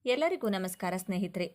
ಎಲ್ಲರಿಗೂ ನಮಸ್ಕಾರ ಸ್ನೇಹಿತರೆ.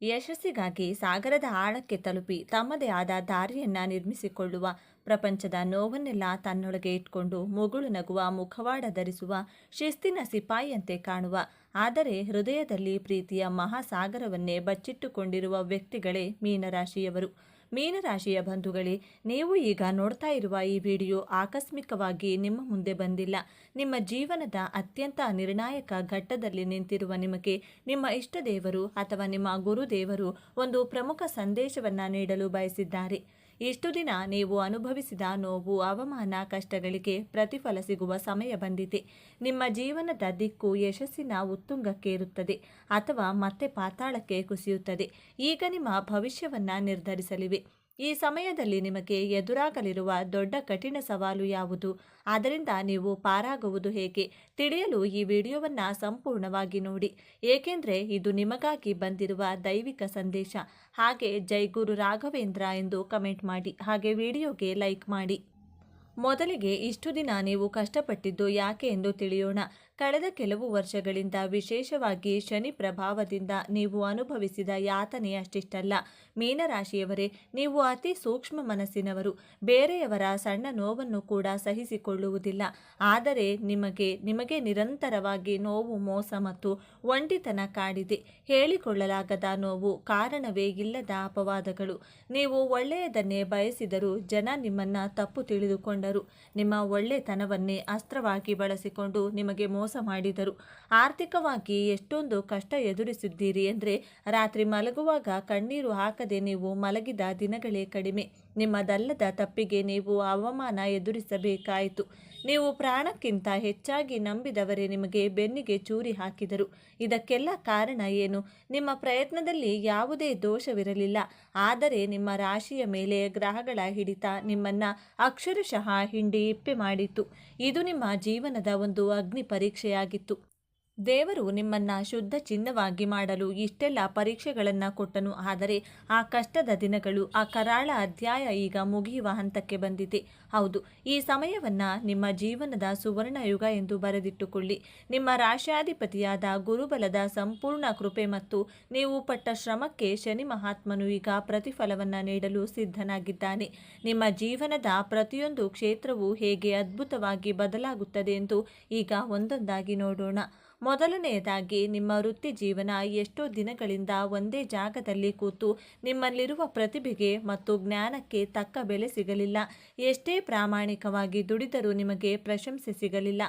ಯಶಸ್ಸಿಗಾಗಿ ಸಾಗರದ ಆಳಕ್ಕೆ ತಲುಪಿ ತಮ್ಮದೇ ಆದ ದಾರಿಯನ್ನ ನಿರ್ಮಿಸಿಕೊಳ್ಳುವ, ಪ್ರಪಂಚದ ನೋವನ್ನೆಲ್ಲ ತನ್ನೊಳಗೆ ಇಟ್ಕೊಂಡು ಮುಗುಳು ನಗುವ ಮುಖವಾಡ ಧರಿಸುವ, ಶಿಸ್ತಿನ ಸಿಪಾಯಿಯಂತೆ ಕಾಣುವ, ಆದರೆ ಹೃದಯದಲ್ಲಿ ಪ್ರೀತಿಯ ಮಹಾಸಾಗರವನ್ನೇ ಬಚ್ಚಿಟ್ಟುಕೊಂಡಿರುವ ವ್ಯಕ್ತಿಗಳೇ ಮೀನರಾಶಿಯವರು. ಮೀನರಾಶಿಯ ಬಂಧುಗಳೇ, ನೀವು ಈಗ ನೋಡ್ತಾ ಇರುವ ಈ ವಿಡಿಯೋ ಆಕಸ್ಮಿಕವಾಗಿ ನಿಮ್ಮ ಮುಂದೆ ಬಂದಿಲ್ಲ. ನಿಮ್ಮ ಜೀವನದ ಅತ್ಯಂತ ನಿರ್ಣಾಯಕ ಘಟ್ಟದಲ್ಲಿ ನಿಂತಿರುವ ನಿಮಗೆ ನಿಮ್ಮ ಇಷ್ಟ ದೇವರು ಅಥವಾ ನಿಮ್ಮ ಗುರುದೇವರು ಒಂದು ಪ್ರಮುಖ ಸಂದೇಶವನ್ನ ನೀಡಲು ಬಯಸಿದ್ದಾರೆ. ಇಷ್ಟು ದಿನ ನೀವು ಅನುಭವಿಸಿದ ನೋವು, ಅವಮಾನ, ಕಷ್ಟಗಳಿಗೆ ಪ್ರತಿಫಲ ಸಿಗುವ ಸಮಯ ಬಂದಿದೆ. ನಿಮ್ಮ ಜೀವನದ ದಿಕ್ಕು ಯಶಸ್ಸಿನ ಉತ್ತುಂಗಕ್ಕೇರುತ್ತದೆ ಅಥವಾ ಮತ್ತೆ ಪಾತಾಳಕ್ಕೆ ಕುಸಿಯುತ್ತದೆ. ಈಗ ನಿಮ್ಮ ಭವಿಷ್ಯವನ್ನ ನಿರ್ಧರಿಸಲಿವೆ. ಈ ಸಮಯದಲ್ಲಿ ನಿಮಗೆ ಎದುರಾಗಲಿರುವ ದೊಡ್ಡ ಕಠಿಣ ಸವಾಲು ಯಾವುದು, ಅದರಿಂದ ನೀವು ಪಾರಾಗುವುದು ಹೇಗೆ ತಿಳಿಯಲು ಈ ವಿಡಿಯೋವನ್ನು ಸಂಪೂರ್ಣವಾಗಿ ನೋಡಿ. ಏಕೆಂದರೆ ಇದು ನಿಮಗಾಗಿ ಬಂದಿರುವ ದೈವಿಕ ಸಂದೇಶ. ಹಾಗೆ ಜೈ ಗುರು ರಾಘವೇಂದ್ರ ಎಂದು ಕಮೆಂಟ್ ಮಾಡಿ, ಹಾಗೆ ವಿಡಿಯೋಗೆ ಲೈಕ್ ಮಾಡಿ. ಮೊದಲಿಗೆ ಇಷ್ಟು ದಿನ ನೀವು ಕಷ್ಟಪಟ್ಟಿದ್ದು ಯಾಕೆ ಎಂದು ತಿಳಿಯೋಣ. ಕಳೆದ ಕೆಲವು ವರ್ಷಗಳಿಂದ, ವಿಶೇಷವಾಗಿ ಶನಿ ಪ್ರಭಾವದಿಂದ ನೀವು ಅನುಭವಿಸಿದ ಯಾತನೆ ಅಷ್ಟಿಷ್ಟಲ್ಲ. ಮೀನರಾಶಿಯವರೇ, ನೀವು ಅತಿ ಸೂಕ್ಷ್ಮ ಮನಸ್ಸಿನವರು. ಬೇರೆಯವರ ಸಣ್ಣ ನೋವನ್ನು ಕೂಡ ಸಹಿಸಿಕೊಳ್ಳುವುದಿಲ್ಲ. ಆದರೆ ನಿಮಗೆ ನಿರಂತರವಾಗಿ ನೋವು, ಮೋಸ ಮತ್ತು ಒಂಟಿತನ ಕಾಡಿದೆ. ಹೇಳಿಕೊಳ್ಳಲಾಗದ ನೋವು, ಕಾರಣವೇ ಇಲ್ಲದ ಅಪವಾದಗಳು. ನೀವು ಒಳ್ಳೆಯದನ್ನೇ ಬಯಸಿದರೂ ಜನ ನಿಮ್ಮನ್ನ ತಪ್ಪು ತಿಳಿದುಕೊಂಡರು. ನಿಮ್ಮ ಒಳ್ಳೆತನವನ್ನೇ ಅಸ್ತ್ರವಾಗಿ ಬಳಸಿಕೊಂಡು ನಿಮಗೆ ಮೋಸ ಮಾಡಿದರು. ಆರ್ಥಿಕವಾಗಿ ಎಷ್ಟೊಂದು ಕಷ್ಟ ಎದುರಿಸಿದ್ದೀರಿ ಎಂದರೆ, ರಾತ್ರಿ ಮಲಗುವಾಗ ಕಣ್ಣೀರು ಹಾಕದೆ ನೀವು ಮಲಗಿದ ದಿನಗಳೇ ಕಡಿಮೆ. ನಿಮ್ಮದಲ್ಲದ ತಪ್ಪಿಗೆ ನೀವು ಅವಮಾನ ಎದುರಿಸಬೇಕಾಯಿತು. ನೀವು ಪ್ರಾಣಕ್ಕಿಂತ ಹೆಚ್ಚಾಗಿ ನಂಬಿದವರೇ ನಿಮಗೆ ಬೆನ್ನಿಗೆ ಚೂರಿ ಹಾಕಿದರು. ಇದಕ್ಕೆಲ್ಲ ಕಾರಣ ಏನು? ನಿಮ್ಮ ಪ್ರಯತ್ನದಲ್ಲಿ ಯಾವುದೇ ದೋಷವಿರಲಿಲ್ಲ. ಆದರೆ ನಿಮ್ಮ ರಾಶಿಯ ಮೇಲೆ ಗ್ರಹಗಳ ಹಿಡಿತ ನಿಮ್ಮನ್ನ ಅಕ್ಷರಶಃ ಹಿಂಡಿ ಇಪ್ಪೆ ಮಾಡಿತು. ಇದು ನಿಮ್ಮ ಜೀವನದ ಒಂದು ಅಗ್ನಿ ಪರೀಕ್ಷೆಯಾಗಿತ್ತು. ದೇವರು ನಿಮ್ಮನ್ನ ಶುದ್ಧ ಚಿನ್ನವಾಗಿ ಮಾಡಲು ಇಷ್ಟೆಲ್ಲ ಪರೀಕ್ಷೆಗಳನ್ನು ಕೊಟ್ಟನು. ಆದರೆ ಆ ಕಷ್ಟದ ದಿನಗಳು, ಆ ಕರಾಳ ಅಧ್ಯಾಯ ಈಗ ಮುಗಿಯುವ ಹಂತಕ್ಕೆ ಬಂದಿದೆ. ಹೌದು, ಈ ಸಮಯವನ್ನ ನಿಮ್ಮ ಜೀವನದ ಸುವರ್ಣ ಯುಗ ಎಂದು ಬರೆದಿಟ್ಟುಕೊಳ್ಳಿ. ನಿಮ್ಮ ರಾಶ್ಯಾಧಿಪತಿಯಾದ ಗುರುಬಲದ ಸಂಪೂರ್ಣ ಕೃಪೆ ಮತ್ತು ನೀವು ಪಟ್ಟ ಶ್ರಮಕ್ಕೆ ಶನಿ ಮಹಾತ್ಮನು ಈಗ ಪ್ರತಿಫಲವನ್ನ ನೀಡಲು ಸಿದ್ಧನಾಗಿದ್ದಾನೆ. ನಿಮ್ಮ ಜೀವನದ ಪ್ರತಿಯೊಂದು ಕ್ಷೇತ್ರವೂ ಹೇಗೆ ಅದ್ಭುತವಾಗಿ ಬದಲಾಗುತ್ತದೆ ಎಂದು ಈಗ ಒಂದೊಂದಾಗಿ ನೋಡೋಣ. ಮೊದಲನೆಯದಾಗಿ, ನಿಮ್ಮ ವೃತ್ತಿ ಜೀವನ. ಎಷ್ಟೋ ದಿನಗಳಿಂದ ಒಂದೇ ಜಾಗದಲ್ಲಿ ಕೂತು ನಿಮ್ಮಲ್ಲಿರುವ ಪ್ರತಿಭೆಗೆ ಮತ್ತು ಜ್ಞಾನಕ್ಕೆ ತಕ್ಕ ಬೆಲೆ ಸಿಗಲಿಲ್ಲ. ಎಷ್ಟೇ ಪ್ರಾಮಾಣಿಕವಾಗಿ ದುಡಿದರೂ ನಿಮಗೆ ಪ್ರಶಂಸೆ ಸಿಗಲಿಲ್ಲ.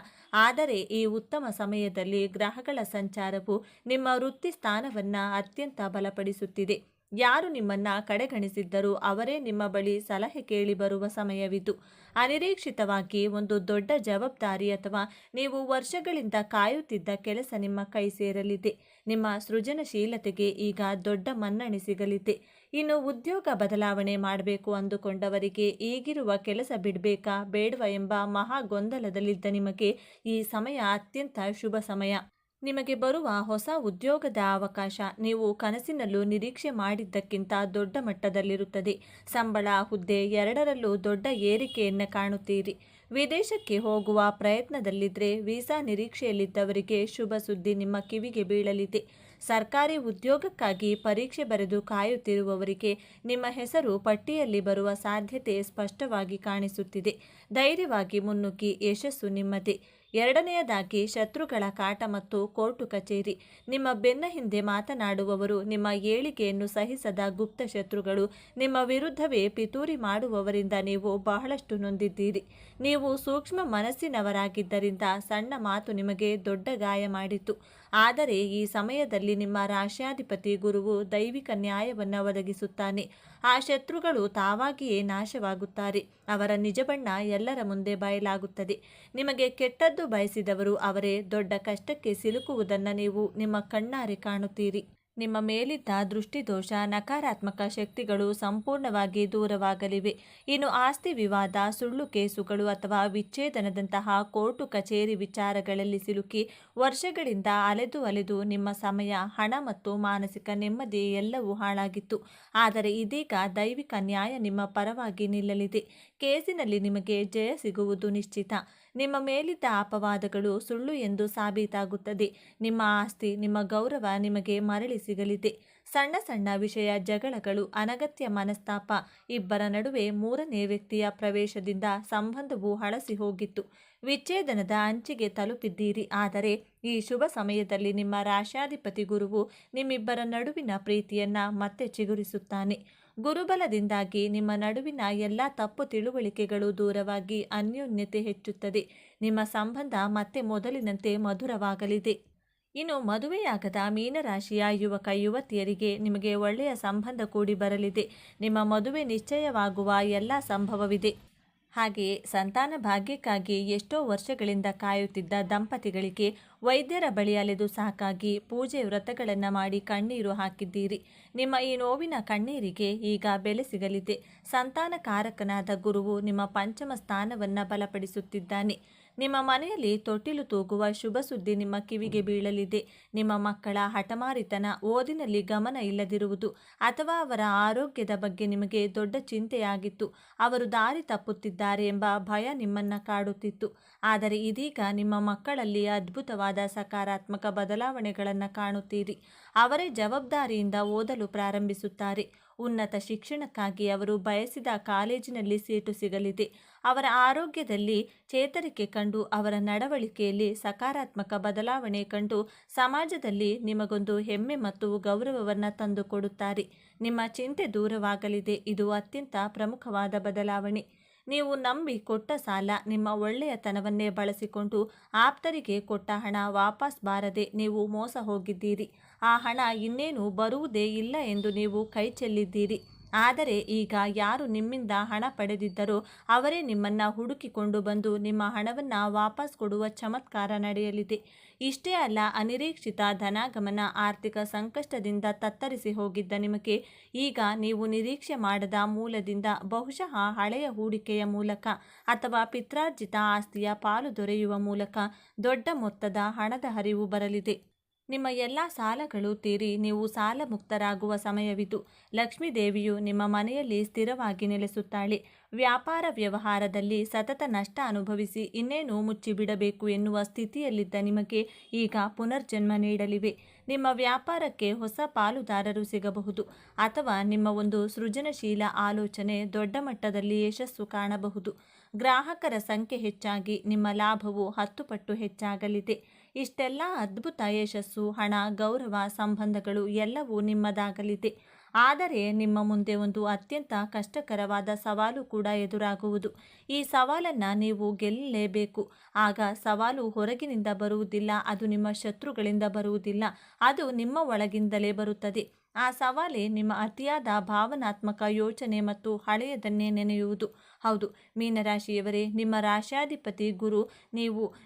ಆದರೆ ಈ ಉತ್ತಮ ಸಮಯದಲ್ಲಿ ಗ್ರಹಗಳ ಸಂಚಾರವು ನಿಮ್ಮ ವೃತ್ತಿ ಸ್ಥಾನವನ್ನು ಅತ್ಯಂತ ಬಲಪಡಿಸುತ್ತಿದೆ. ಯಾರು ನಿಮ್ಮನ್ನ ಕಡೆಗಣಿಸಿದ್ದರೂ ಅವರೇ ನಿಮ್ಮ ಬಳಿ ಸಲಹೆ ಕೇಳಿ ಬರುವ ಸಮಯವಿದು. ಅನಿರೀಕ್ಷಿತವಾಗಿ ಒಂದು ದೊಡ್ಡ ಜವಾಬ್ದಾರಿ ಅಥವಾ ನೀವು ವರ್ಷಗಳಿಂದ ಕಾಯುತ್ತಿದ್ದ ಕೆಲಸ ನಿಮ್ಮ ಕೈ ಸೇರಲಿದೆ. ನಿಮ್ಮ ಸೃಜನಶೀಲತೆಗೆ ಈಗ ದೊಡ್ಡ ಮನ್ನಣೆ ಸಿಗಲಿದೆ. ಇನ್ನು ಉದ್ಯೋಗ ಬದಲಾವಣೆ ಮಾಡಬೇಕು ಅಂದುಕೊಂಡವರಿಗೆ ಈಗಿರುವ ಕೆಲಸ ಬಿಡಬೇಕಾ ಬೇಡವಾ ಎಂಬ ಮಹಾ ಗೊಂದಲದಲ್ಲಿದ್ದ ನಿಮಗೆ ಈ ಸಮಯ ಅತ್ಯಂತ ಶುಭ ಸಮಯ. ನಿಮಗೆ ಬರುವ ಹೊಸ ಉದ್ಯೋಗದ ಅವಕಾಶ ನೀವು ಕನಸಿನಲ್ಲೂ ನಿರೀಕ್ಷೆ ಮಾಡಿದ್ದಕ್ಕಿಂತ ದೊಡ್ಡ ಮಟ್ಟದಲ್ಲಿರುತ್ತದೆ. ಸಂಬಳ, ಹುದ್ದೆ ಎರಡರಲ್ಲೂ ದೊಡ್ಡ ಏರಿಕೆಯನ್ನು ಕಾಣುತ್ತೀರಿ. ವಿದೇಶಕ್ಕೆ ಹೋಗುವ ಪ್ರಯತ್ನದಲ್ಲಿದ್ದರೆ, ವೀಸಾ ನಿರೀಕ್ಷೆಯಲ್ಲಿದ್ದವರಿಗೆ ಶುಭ ಸುದ್ದಿ ನಿಮ್ಮ ಕಿವಿಗೆ ಬೀಳಲಿದೆ. ಸರ್ಕಾರಿ ಉದ್ಯೋಗಕ್ಕಾಗಿ ಪರೀಕ್ಷೆ ಬರೆದು ಕಾಯುತ್ತಿರುವವರಿಗೆ ನಿಮ್ಮ ಹೆಸರು ಪಟ್ಟಿಯಲ್ಲಿ ಬರುವ ಸಾಧ್ಯತೆ ಸ್ಪಷ್ಟವಾಗಿ ಕಾಣಿಸುತ್ತಿದೆ. ಧೈರ್ಯವಾಗಿ ಮುನ್ನುಗ್ಗಿ, ಯಶಸ್ಸು ನಿಮ್ಮದೇ. ಎರಡನೆಯದಾಗಿ, ಶತ್ರುಗಳ ಕಾಟ ಮತ್ತು ಕೋರ್ಟು ಕಚೇರಿ. ನಿಮ್ಮ ಬೆನ್ನ ಹಿಂದೆ ಮಾತನಾಡುವವರು, ನಿಮ್ಮ ಏಳಿಗೆಯನ್ನು ಸಹಿಸದ ಗುಪ್ತ ಶತ್ರುಗಳು, ನಿಮ್ಮ ವಿರುದ್ಧವೇ ಪಿತೂರಿ ಮಾಡುವವರಿಂದ ನೀವು ಬಹಳಷ್ಟು ನೊಂದಿದ್ದೀರಿ. ನೀವು ಸೂಕ್ಷ್ಮ ಮನಸ್ಸಿನವರಾಗಿದ್ದರಿಂದ ಸಣ್ಣ ಮಾತು ನಿಮಗೆ ದೊಡ್ಡ ಗಾಯ ಮಾಡಿತು. ಆದರೆ ಈ ಸಮಯದಲ್ಲಿ ನಿಮ್ಮ ರಾಶ್ಯಾಧಿಪತಿ ಗುರುವು ದೈವಿಕ ನ್ಯಾಯವನ್ನು ಒದಗಿಸುತ್ತಾನೆ. ಆ ಶತ್ರುಗಳು ತಾವಾಗಿಯೇ ನಾಶವಾಗುತ್ತಾರೆ. ಅವರ ನಿಜ ಬಣ್ಣ ಎಲ್ಲರ ಮುಂದೆ ಬಯಲಾಗುತ್ತದೆ. ನಿಮಗೆ ಕೆಟ್ಟದ್ದು ಬಯಸಿದವರು ಅವರೇ ದೊಡ್ಡ ಕಷ್ಟಕ್ಕೆ ಸಿಲುಕುವುದನ್ನು ನೀವು ನಿಮ್ಮ ಕಣ್ಣಾರೆ ಕಾಣುತ್ತೀರಿ. ನಿಮ್ಮ ಮೇಲಿದ್ದ ದೃಷ್ಟಿದೋಷ, ನಕಾರಾತ್ಮಕ ಶಕ್ತಿಗಳು ಸಂಪೂರ್ಣವಾಗಿ ದೂರವಾಗಲಿವೆ. ಇನ್ನು ಆಸ್ತಿ ವಿವಾದ, ಸುಳ್ಳು ಕೇಸುಗಳು ಅಥವಾ ವಿಚ್ಛೇದನದಂತಹ ಕೋರ್ಟು ಕಚೇರಿ ವಿಚಾರಗಳಲ್ಲಿ ಸಿಲುಕಿ ವರ್ಷಗಳಿಂದ ಅಲೆದು ನಿಮ್ಮ ಸಮಯ, ಹಣ ಮತ್ತು ಮಾನಸಿಕ ನೆಮ್ಮದಿ ಎಲ್ಲವೂ ಹಾಳಾಗಿತ್ತು. ಆದರೆ ಇದೀಗ ದೈವಿಕ ನ್ಯಾಯ ನಿಮ್ಮ ಪರವಾಗಿ ನಿಲ್ಲಲಿದೆ. ಕೇಸಿನಲ್ಲಿ ನಿಮಗೆ ಜಯ ಸಿಗುವುದು ನಿಶ್ಚಿತ. ನಿಮ್ಮ ಮೇಲಿದ್ದ ಅಪವಾದಗಳು ಸುಳ್ಳು ಎಂದು ಸಾಬೀತಾಗುತ್ತದೆ. ನಿಮ್ಮ ಆಸ್ತಿ, ನಿಮ್ಮ ಗೌರವ ನಿಮಗೆ ಮರಳಿ ಸಿಗಲಿದೆ. ಸಣ್ಣ ಸಣ್ಣ ವಿಷಯ ಜಗಳಗಳು, ಅನಗತ್ಯ ಮನಸ್ತಾಪ, ಇಬ್ಬರ ನಡುವೆ ಮೂರನೇ ವ್ಯಕ್ತಿಯ ಪ್ರವೇಶದಿಂದ ಸಂಬಂಧವು ಹಳಸಿ ಹೋಗಿತ್ತು. ವಿಚ್ಛೇದನದ ಅಂಚಿಗೆ ತಲುಪಿದ್ದೀರಿ. ಆದರೆ ಈ ಶುಭ ಸಮಯದಲ್ಲಿ ನಿಮ್ಮ ರಾಶ್ಯಾಧಿಪತಿ ಗುರುವು ನಿಮ್ಮಿಬ್ಬರ ನಡುವಿನ ಪ್ರೀತಿಯನ್ನ ಮತ್ತೆ ಚಿಗುರಿಸುತ್ತಾನೆ. ಗುರುಬಲದಿಂದಾಗಿ ನಿಮ್ಮ ನಡುವಿನ ಎಲ್ಲ ತಪ್ಪು ತಿಳುವಳಿಕೆಗಳು ದೂರವಾಗಿ ಅನ್ಯೋನ್ಯತೆ ಹೆಚ್ಚುತ್ತದೆ. ನಿಮ್ಮ ಸಂಬಂಧ ಮತ್ತೆ ಮೊದಲಿನಂತೆ ಮಧುರವಾಗಲಿದೆ. ಇನ್ನು ಮದುವೆಯಾಗದ ಮೀನರಾಶಿಯ ಯುವಕ ಯುವತಿಯರಿಗೆ ನಿಮಗೆ ಒಳ್ಳೆಯ ಸಂಬಂಧ ಕೂಡಿ ಬರಲಿದೆ. ನಿಮ್ಮ ಮದುವೆ ನಿಶ್ಚಯವಾಗುವ ಎಲ್ಲ ಸಂಭವವಿದೆ. ಹಾಗೆಯೇ ಸಂತಾನ ಭಾಗ್ಯಕ್ಕಾಗಿ ಎಷ್ಟೋ ವರ್ಷಗಳಿಂದ ಕಾಯುತ್ತಿದ್ದ ದಂಪತಿಗಳಿಗೆ ವೈದ್ಯರ ಬಳಿ ಅಲೆದು ಸಾಕಾಗಿ ಪೂಜೆ ವ್ರತಗಳನ್ನು ಮಾಡಿ ಕಣ್ಣೀರು ಹಾಕಿದ್ದೀರಿ. ನಿಮ್ಮ ಈ ನೋವಿನ ಕಣ್ಣೀರಿಗೆ ಈಗ ಬೆಲೆ ಸಿಗಲಿದೆ. ಸಂತಾನಕಾರಕನಾದ ಗುರುವು ನಿಮ್ಮ ಪಂಚಮ ಸ್ಥಾನವನ್ನು ಬಲಪಡಿಸುತ್ತಿದ್ದಾನೆ. ನಿಮ್ಮ ಮನೆಯಲ್ಲಿ ತೊಟ್ಟಿಲು ತೂಗುವ ಶುಭ ಸುದ್ದಿ ನಿಮ್ಮ ಕಿವಿಗೆ ಬೀಳಲಿದೆ. ನಿಮ್ಮ ಮಕ್ಕಳ ಹಠಮಾರಿತನ, ಓದಿನಲ್ಲಿ ಗಮನ ಇಲ್ಲದಿರುವುದು ಅಥವಾ ಅವರ ಆರೋಗ್ಯದ ಬಗ್ಗೆ ನಿಮಗೆ ದೊಡ್ಡ ಚಿಂತೆಯಾಗಿತ್ತು. ಅವರು ದಾರಿ ತಪ್ಪುತ್ತಿದ್ದಾರೆ ಎಂಬ ಭಯ ನಿಮ್ಮನ್ನು ಕಾಡುತ್ತಿತ್ತು. ಆದರೆ ಇದೀಗ ನಿಮ್ಮ ಮಕ್ಕಳಲ್ಲಿ ಅದ್ಭುತವಾದ ಸಕಾರಾತ್ಮಕ ಬದಲಾವಣೆಗಳನ್ನು ಕಾಣುತ್ತೀರಿ. ಅವರೇ ಜವಾಬ್ದಾರಿಯಿಂದ ಓದಲು ಪ್ರಾರಂಭಿಸುತ್ತಾರೆ. ಉನ್ನತ ಶಿಕ್ಷಣಕ್ಕಾಗಿ ಅವರು ಬಯಸಿದ ಕಾಲೇಜಿನಲ್ಲಿ ಸೀಟು ಸಿಗಲಿದೆ. ಅವರ ಆರೋಗ್ಯದಲ್ಲಿ ಚೇತರಿಕೆ ಕಂಡು ಅವರ ನಡವಳಿಕೆಯಲ್ಲಿ ಸಕಾರಾತ್ಮಕ ಬದಲಾವಣೆ ಕಂಡು ಸಮಾಜದಲ್ಲಿ ನಿಮಗೊಂದು ಹೆಮ್ಮೆ ಮತ್ತು ಗೌರವವನ್ನು ತಂದುಕೊಡುತ್ತಾರೆ. ನಿಮ್ಮ ಚಿಂತೆ ದೂರವಾಗಲಿದೆ. ಇದು ಅತ್ಯಂತ ಪ್ರಮುಖವಾದ ಬದಲಾವಣೆ. ನೀವು ನಂಬಿ ಕೊಟ್ಟ ಸಾಲ, ನಿಮ್ಮ ಒಳ್ಳೆಯತನವನ್ನೇ ಬಳಸಿಕೊಂಡು ಆಪ್ತರಿಗೆ ಕೊಟ್ಟ ಹಣ ವಾಪಸ್ ಬಾರದೆ ನೀವು ಮೋಸ ಹೋಗಿದ್ದೀರಿ. ಆ ಹಣ ಇನ್ನೇನು ಬರುವುದೇ ಇಲ್ಲ ಎಂದು ನೀವು ಕೈ ಚೆಲ್ಲಿದ್ದೀರಿ. ಆದರೆ ಈಗ ಯಾರು ನಿಮ್ಮಿಂದ ಹಣ ಪಡೆದಿದ್ದರೋ ಅವರೇ ನಿಮ್ಮನ್ನು ಹುಡುಕಿಕೊಂಡು ಬಂದು ನಿಮ್ಮ ಹಣವನ್ನು ವಾಪಸ್ ಕೊಡುವ ಚಮತ್ಕಾರ ನಡೆಯಲಿದೆ. ಇಷ್ಟೇ ಅಲ್ಲ, ಅನಿರೀಕ್ಷಿತ ಧನಾಗಮನ, ಆರ್ಥಿಕ ಸಂಕಷ್ಟದಿಂದ ತತ್ತರಿಸಿ ಹೋಗಿದ್ದ ನಿಮಗೆ ಈಗ ನೀವು ನಿರೀಕ್ಷೆ ಮಾಡದ ಮೂಲದಿಂದ, ಬಹುಶಃ ಹಳೆಯ ಹೂಡಿಕೆಯ ಮೂಲಕ ಅಥವಾ ಪಿತ್ರಾರ್ಜಿತ ಆಸ್ತಿಯ ಪಾಲು ದೊರೆಯುವ ಮೂಲಕ ದೊಡ್ಡ ಮೊತ್ತದ ಹಣದ ಹರಿವು ಬರಲಿದೆ. ನಿಮ್ಮ ಎಲ್ಲ ಸಾಲಗಳು ತೀರಿ ನೀವು ಸಾಲ ಮುಕ್ತರಾಗುವ ಸಮಯವಿದು. ಲಕ್ಷ್ಮೀದೇವಿಯು ನಿಮ್ಮ ಮನೆಯಲ್ಲಿ ಸ್ಥಿರವಾಗಿ ನೆಲೆಸುತ್ತಾಳೆ. ವ್ಯಾಪಾರ ವ್ಯವಹಾರದಲ್ಲಿ ಸತತ ನಷ್ಟ ಅನುಭವಿಸಿ ಇನ್ನೇನು ಮುಚ್ಚಿಬಿಡಬೇಕು ಎನ್ನುವ ಸ್ಥಿತಿಯಲ್ಲಿದ್ದ ನಿಮಗೆ ಈಗ ಪುನರ್ಜನ್ಮ ನೀಡಲಿವೆ. ನಿಮ್ಮ ವ್ಯಾಪಾರಕ್ಕೆ ಹೊಸ ಪಾಲುದಾರರು ಸಿಗಬಹುದು ಅಥವಾ ನಿಮ್ಮ ಒಂದು ಸೃಜನಶೀಲ ಆಲೋಚನೆ ದೊಡ್ಡ ಮಟ್ಟದಲ್ಲಿ ಯಶಸ್ಸು ಕಾಣಬಹುದು. ಗ್ರಾಹಕರ ಸಂಖ್ಯೆ ಹೆಚ್ಚಾಗಿ ನಿಮ್ಮ ಲಾಭವು 10 ಪಟ್ಟು ಹೆಚ್ಚಾಗಲಿದೆ. ಇಷ್ಟೆಲ್ಲ ಅದ್ಭುತ ಯಶಸ್ಸು, ಹಣ, ಗೌರವ, ಸಂಬಂಧಗಳು ಎಲ್ಲವೂ ನಿಮ್ಮದಾಗಲಿದೆ. ಆದರೆ ನಿಮ್ಮ ಮುಂದೆ ಒಂದು ಅತ್ಯಂತ ಕಷ್ಟಕರವಾದ ಸವಾಲು ಕೂಡ ಎದುರಾಗುವುದು. ಈ ಸವಾಲನ್ನು ನೀವು ಗೆಲ್ಲಲೇಬೇಕು. ಆಗ ಸವಾಲು ಹೊರಗಿನಿಂದ ಬರುವುದಿಲ್ಲ, ಅದು ನಿಮ್ಮ ಶತ್ರುಗಳಿಂದ ಬರುವುದಿಲ್ಲ, ಅದು ನಿಮ್ಮ ಒಳಗಿಂದಲೇ ಬರುತ್ತದೆ. ಆ ಸವಾಲೇ ನಿಮ್ಮ ಅತಿಯಾದ ಭಾವನಾತ್ಮಕ ಯೋಚನೆ ಮತ್ತು ಹಳೆಯದನ್ನೇ ನೆನೆಯುವುದು. ಹೌದು ಮೀನರಾಶಿಯವರೇ, ನಿಮ್ಮ ರಾಶ್ಯಾಧಿಪತಿ ಗುರು.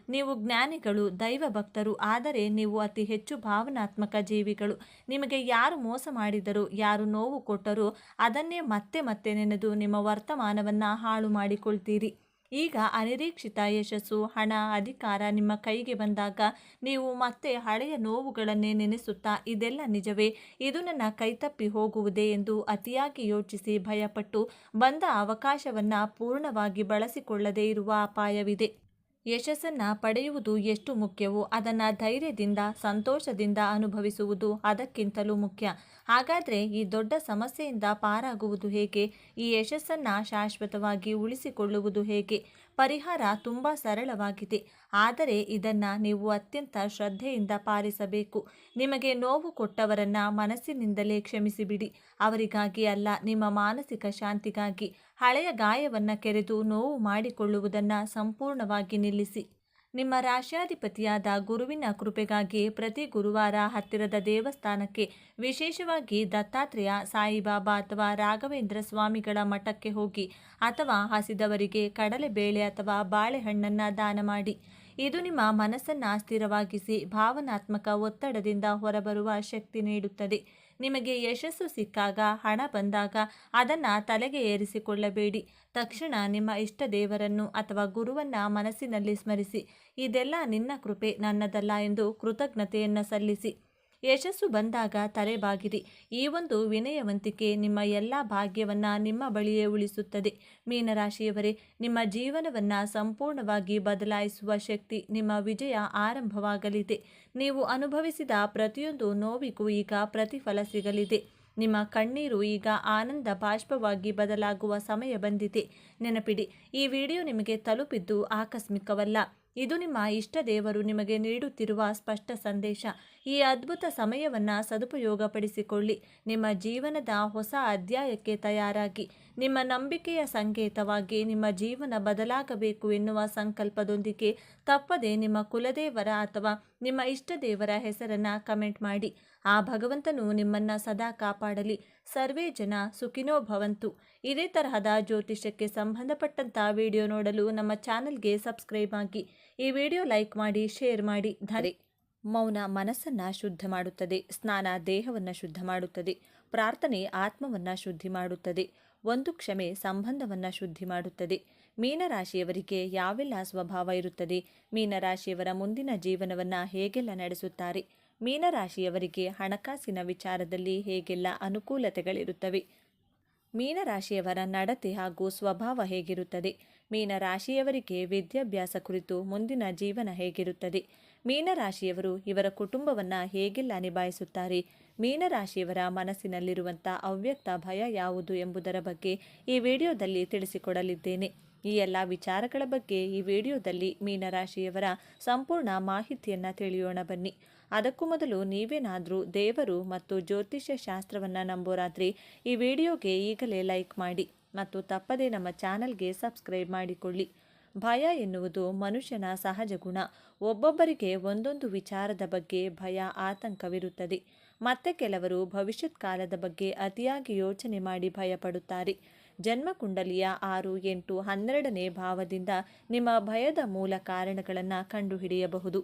ನೀವು ಜ್ಞಾನಿಗಳು, ದೈವ ಭಕ್ತರು. ಆದರೆ ನೀವು ಅತಿ ಹೆಚ್ಚು ಭಾವನಾತ್ಮಕ ಜೀವಿಗಳು. ನಿಮಗೆ ಯಾರು ಮೋಸ ಮಾಡಿದರೋ, ಯಾರು ನೋವು ಕೊಟ್ಟರೋ ಅದನ್ನೇ ಮತ್ತೆ ಮತ್ತೆ ನೆನೆದು ನಿಮ್ಮ ವರ್ತಮಾನವನ್ನು ಹಾಳು ಮಾಡಿಕೊಳ್ತೀರಿ. ಈಗ ಅನಿರೀಕ್ಷಿತ ಯಶಸ್ಸು, ಹಣ, ಅಧಿಕಾರ ನಿಮ್ಮ ಕೈಗೆ ಬಂದಾಗ ನೀವು ಮತ್ತೆ ಹಳೆಯ ನೋವುಗಳನ್ನೇ ನೆನೆಸುತ್ತಾ ಇದೆಲ್ಲ ನಿಜವೇ, ಇದು ನನ್ನ ಕೈತಪ್ಪಿ ಹೋಗುವುದೇ ಎಂದು ಅತಿಯಾಗಿ ಯೋಚಿಸಿ ಭಯಪಟ್ಟು ಬಂದ ಅವಕಾಶವನ್ನು ಪೂರ್ಣವಾಗಿ ಬಳಸಿಕೊಳ್ಳದೇ ಇರುವ ಅಪಾಯವಿದೆ. ಯಶಸ್ಸನ್ನು ಪಡೆಯುವುದು ಎಷ್ಟು ಮುಖ್ಯವೋ ಅದನ್ನು ಧೈರ್ಯದಿಂದ, ಸಂತೋಷದಿಂದ ಅನುಭವಿಸುವುದು ಅದಕ್ಕಿಂತಲೂ ಮುಖ್ಯ. ಹಾಗಾದರೆ ಈ ದೊಡ್ಡ ಸಮಸ್ಯೆಯಿಂದ ಪಾರಾಗುವುದು ಹೇಗೆ? ಈ ಯಶಸ್ಸನ್ನು ಶಾಶ್ವತವಾಗಿ ಉಳಿಸಿಕೊಳ್ಳುವುದು ಹೇಗೆ? ಪರಿಹಾರ ತುಂಬ ಸರಳವಾಗಿದೆ. ಆದರೆ ಇದನ್ನು ನೀವು ಅತ್ಯಂತ ಶ್ರದ್ಧೆಯಿಂದ ಪಾಲಿಸಬೇಕು. ನಿಮಗೆ ನೋವು ಕೊಟ್ಟವರನ್ನು ಮನಸ್ಸಿನಿಂದಲೇ ಕ್ಷಮಿಸಿಬಿಡಿ. ಅವರಿಗಾಗಿ ಅಲ್ಲ, ನಿಮ್ಮ ಮಾನಸಿಕ ಶಾಂತಿಗಾಗಿ. ಹಳೆಯ ಗಾಯವನ್ನು ಕೆರೆದು ನೋವು ಮಾಡಿಕೊಳ್ಳುವುದನ್ನು ಸಂಪೂರ್ಣವಾಗಿ ನಿಲ್ಲಿಸಿ. ನಿಮ್ಮ ರಾಶ್ಯಾಧಿಪತಿಯಾದ ಗುರುವಿನ ಕೃಪೆಗಾಗಿ ಪ್ರತಿ ಗುರುವಾರ ಹತ್ತಿರದ ದೇವಸ್ಥಾನಕ್ಕೆ, ವಿಶೇಷವಾಗಿ ದತ್ತಾತ್ರೇಯ, ಸಾಯಿಬಾಬಾ ಅಥವಾ ರಾಘವೇಂದ್ರ ಸ್ವಾಮಿಗಳ ಮಠಕ್ಕೆ ಹೋಗಿ ಅಥವಾ ಹಸಿದವರಿಗೆ ಕಡಲೆಬೇಳೆ ಅಥವಾ ಬಾಳೆಹಣ್ಣನ್ನು ದಾನ ಮಾಡಿ. ಇದು ನಿಮ್ಮ ಮನಸ್ಸನ್ನು ಸ್ಥಿರವಾಗಿಸಿ ಭಾವನಾತ್ಮಕ ಒತ್ತಡದಿಂದ ಹೊರಬರುವ ಶಕ್ತಿ ನೀಡುತ್ತದೆ. ನಿಮಗೆ ಯಶಸ್ಸು ಸಿಕ್ಕಾಗ, ಹಣ ಬಂದಾಗ ಅದನ್ನು ತಲೆಗೆ ಏರಿಸಿಕೊಳ್ಳಬೇಡಿ. ತಕ್ಷಣ ನಿಮ್ಮ ಇಷ್ಟ ದೇವರನ್ನು ಅಥವಾ ಗುರುವನ್ನು ಮನಸ್ಸಿನಲ್ಲಿ ಸ್ಮರಿಸಿ, ಇದೆಲ್ಲ ನಿನ್ನ ಕೃಪೆ, ನನ್ನದಲ್ಲ ಎಂದು ಕೃತಜ್ಞತೆಯನ್ನು ಸಲ್ಲಿಸಿ. ಯಶಸ್ಸು ಬಂದಾಗ ತಲೆಬಾಗಿರಿ. ಈ ಒಂದು ವಿನಯವಂತಿಕೆ ನಿಮ್ಮ ಎಲ್ಲ ಭಾಗ್ಯವನ್ನು ನಿಮ್ಮ ಬಳಿಯೇ ಉಳಿಸುತ್ತದೆ. ಮೀನರಾಶಿಯವರೇ, ನಿಮ್ಮ ಜೀವನವನ್ನು ಸಂಪೂರ್ಣವಾಗಿ ಬದಲಾಯಿಸುವ ಶಕ್ತಿ, ನಿಮ್ಮ ವಿಜಯ ಆರಂಭವಾಗಲಿದೆ. ನೀವು ಅನುಭವಿಸಿದ ಪ್ರತಿಯೊಂದು ನೋವಿಗೂ ಈಗ ಪ್ರತಿಫಲ ಸಿಗಲಿದೆ. ನಿಮ್ಮ ಕಣ್ಣೀರು ಈಗ ಆನಂದ ಬಾಷ್ಪವಾಗಿ ಬದಲಾಗುವ ಸಮಯ ಬಂದಿದೆ. ನೆನಪಿಡಿ, ಈ ವಿಡಿಯೋ ನಿಮಗೆ ತಲುಪಿದ್ದು ಆಕಸ್ಮಿಕವಲ್ಲ. ಇದು ನಿಮ್ಮ ಇಷ್ಟ ದೇವರು ನಿಮಗೆ ನೀಡುತ್ತಿರುವ ಸ್ಪಷ್ಟ ಸಂದೇಶ. ಈ ಅದ್ಭುತ ಸಮಯವನ್ನು ಸದುಪಯೋಗಪಡಿಸಿಕೊಳ್ಳಿ. ನಿಮ್ಮ ಜೀವನದ ಹೊಸ ಅಧ್ಯಾಯಕ್ಕೆ ತಯಾರಾಗಿ. ನಿಮ್ಮ ನಂಬಿಕೆಯ ಸಂಕೇತವಾಗಿ ನಿಮ್ಮ ಜೀವನ ಬದಲಾಗಬೇಕು ಎನ್ನುವ ಸಂಕಲ್ಪದೊಂದಿಗೆ ತಪ್ಪದೆ ನಿಮ್ಮ ಕುಲದೇವರ ಅಥವಾ ನಿಮ್ಮ ಇಷ್ಟ ದೇವರ ಹೆಸರನ್ನು ಕಮೆಂಟ್ ಮಾಡಿ. ಆ ಭಗವಂತನು ನಿಮ್ಮನ್ನು ಸದಾ ಕಾಪಾಡಲಿ. ಸರ್ವೇ ಜನ ಸುಖಿನೋ ಭವಂತು. ಇದೇ ತರಹದ ಜ್ಯೋತಿಷ್ಯಕ್ಕೆ ಸಂಬಂಧಪಟ್ಟಂಥ ವಿಡಿಯೋ ನೋಡಲು ನಮ್ಮ ಚಾನಲ್ಗೆ ಸಬ್ಸ್ಕ್ರೈಬ್ ಆಗಿ. ಈ ವಿಡಿಯೋ ಲೈಕ್ ಮಾಡಿ, ಶೇರ್ ಮಾಡಿ. ಮೌನ ಮನಸ್ಸನ್ನು ಶುದ್ಧ ಮಾಡುತ್ತದೆ. ಸ್ನಾನ ದೇಹವನ್ನು ಶುದ್ಧ ಮಾಡುತ್ತದೆ. ಪ್ರಾರ್ಥನೆ ಆತ್ಮವನ್ನು ಶುದ್ಧಿ ಮಾಡುತ್ತದೆ. ಒಂದು ಕ್ಷಮೆ ಸಂಬಂಧವನ್ನು ಶುದ್ಧಿ ಮಾಡುತ್ತದೆ. ಮೀನರಾಶಿಯವರಿಗೆ ಯಾವೆಲ್ಲ ಸ್ವಭಾವ ಇರುತ್ತದೆ? ಮೀನರಾಶಿಯವರ ಮುಂದಿನ ಜೀವನವನ್ನು ಹೇಗೆಲ್ಲ ನಡೆಸುತ್ತಾರೆ? ಮೀನರಾಶಿಯವರಿಗೆ ಹಣಕಾಸಿನ ವಿಚಾರದಲ್ಲಿ ಹೇಗೆಲ್ಲ ಅನುಕೂಲತೆಗಳಿರುತ್ತವೆ? ಮೀನರಾಶಿಯವರ ನಡತೆ ಹಾಗೂ ಸ್ವಭಾವ ಹೇಗಿರುತ್ತದೆ? ಮೀನರಾಶಿಯವರಿಗೆ ವಿದ್ಯಾಭ್ಯಾಸ ಕುರಿತು ಮುಂದಿನ ಜೀವನ ಹೇಗಿರುತ್ತದೆ? ಮೀನರಾಶಿಯವರು ಇವರ ಕುಟುಂಬವನ್ನು ಹೇಗೆಲ್ಲ ನಿಭಾಯಿಸುತ್ತಾರೆ? ಮೀನರಾಶಿಯವರ ಮನಸ್ಸಿನಲ್ಲಿರುವಂಥ ಅವ್ಯಕ್ತ ಭಯ ಯಾವುದು ಎಂಬುದರ ಬಗ್ಗೆ ಈ ವಿಡಿಯೋದಲ್ಲಿ ತಿಳಿಸಿಕೊಡಲಿದ್ದೇನೆ. ಈ ಎಲ್ಲ ವಿಚಾರಗಳ ಬಗ್ಗೆ ಈ ವಿಡಿಯೋದಲ್ಲಿ ಮೀನರಾಶಿಯವರ ಸಂಪೂರ್ಣ ಮಾಹಿತಿಯನ್ನು ತಿಳಿಯೋಣ ಬನ್ನಿ. ಅದಕ್ಕೂ ಮೊದಲು ನೀವೇನಾದರೂ ದೇವರು ಮತ್ತು ಜ್ಯೋತಿಷ್ಯ ಶಾಸ್ತ್ರವನ್ನು ನಂಬೋರಾದರೆ ಈ ವಿಡಿಯೋಗೆ ಈಗಲೇ ಲೈಕ್ ಮಾಡಿ ಮತ್ತು ತಪ್ಪದೇ ನಮ್ಮ ಚಾನಲ್ಗೆ ಸಬ್ಸ್ಕ್ರೈಬ್ ಮಾಡಿಕೊಳ್ಳಿ. ಭಯ ಎನ್ನುವುದು ಮನುಷ್ಯನ ಸಹಜ ಗುಣ. ಒಬ್ಬೊಬ್ಬರಿಗೆ ಒಂದೊಂದು ವಿಚಾರದ ಬಗ್ಗೆ ಭಯ, ಆತಂಕವಿರುತ್ತದೆ. ಮತ್ತೆ ಕೆಲವರು ಭವಿಷ್ಯತ್ ಕಾಲದ ಬಗ್ಗೆ ಅತಿಯಾಗಿ ಯೋಚನೆ ಮಾಡಿ ಭಯಪಡುತ್ತಾರೆ. ಜನ್ಮಕುಂಡಲಿಯ 6, 8, 12ನೇ ಭಾವದಿಂದ ನಿಮ್ಮ ಭಯದ ಮೂಲ ಕಾರಣಗಳನ್ನು ಕಂಡುಹಿಡಿಯಬಹುದು.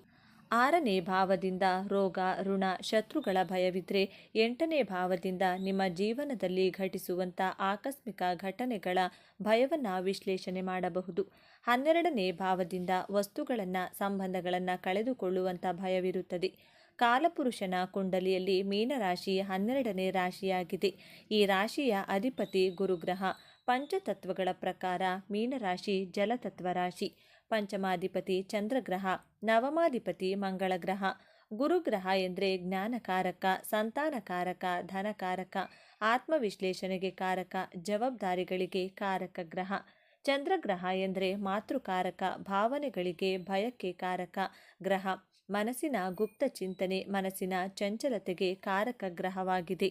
6ನೇ ಭಾವದಿಂದ ರೋಗ, ಋಣ, ಶತ್ರುಗಳ ಭಯವಿದ್ದರೆ 8ನೇ ಭಾವದಿಂದ ನಿಮ್ಮ ಜೀವನದಲ್ಲಿ ಘಟಿಸುವಂಥ ಆಕಸ್ಮಿಕ ಘಟನೆಗಳ ಭಯವನ್ನು ವಿಶ್ಲೇಷಣೆ ಮಾಡಬಹುದು. 12ನೇ ಭಾವದಿಂದ ವಸ್ತುಗಳನ್ನು, ಸಂಬಂಧಗಳನ್ನು ಕಳೆದುಕೊಳ್ಳುವಂಥ ಭಯವಿರುತ್ತದೆ. ಕಾಲಪುರುಷನ ಕುಂಡಲಿಯಲ್ಲಿ ಮೀನರಾಶಿ 12ನೇ ರಾಶಿಯಾಗಿದೆ. ಈ ರಾಶಿಯ ಅಧಿಪತಿ ಗುರುಗ್ರಹ. ಪಂಚತತ್ವಗಳ ಪ್ರಕಾರ ಮೀನರಾಶಿ ಜಲತತ್ವ ರಾಶಿ. ಪಂಚಮಾಧಿಪತಿ ಚಂದ್ರಗ್ರಹ, ನವಮಾಧಿಪತಿ ಮಂಗಳಗ್ರಹ. ಗುರುಗ್ರಹ ಎಂದರೆ ಜ್ಞಾನಕಾರಕ, ಸಂತಾನಕಾರಕ, ಧನಕಾರಕ, ಆತ್ಮವಿಶ್ಲೇಷಣೆಗೆ ಕಾರಕ, ಜವಾಬ್ದಾರಿಗಳಿಗೆ ಕಾರಕ ಗ್ರಹ. ಚಂದ್ರಗ್ರಹ ಎಂದರೆ ಮಾತೃಕಾರಕ, ಭಾವನೆಗಳಿಗೆ, ಭಯಕ್ಕೆ ಕಾರಕ ಗ್ರಹ. ಮನಸ್ಸಿನ ಗುಪ್ತ ಚಿಂತನೆ, ಮನಸ್ಸಿನ ಚಂಚಲತೆಗೆ ಕಾರಕ ಗ್ರಹವಾಗಿದೆ.